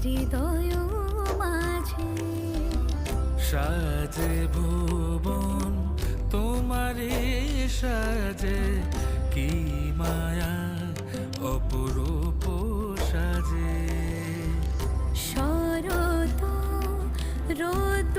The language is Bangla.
হৃদয় মাঝে। সাজে ভুবন তোমারে সাজে, কি মায়া অপরূপ সাজে। শরৎ রোদ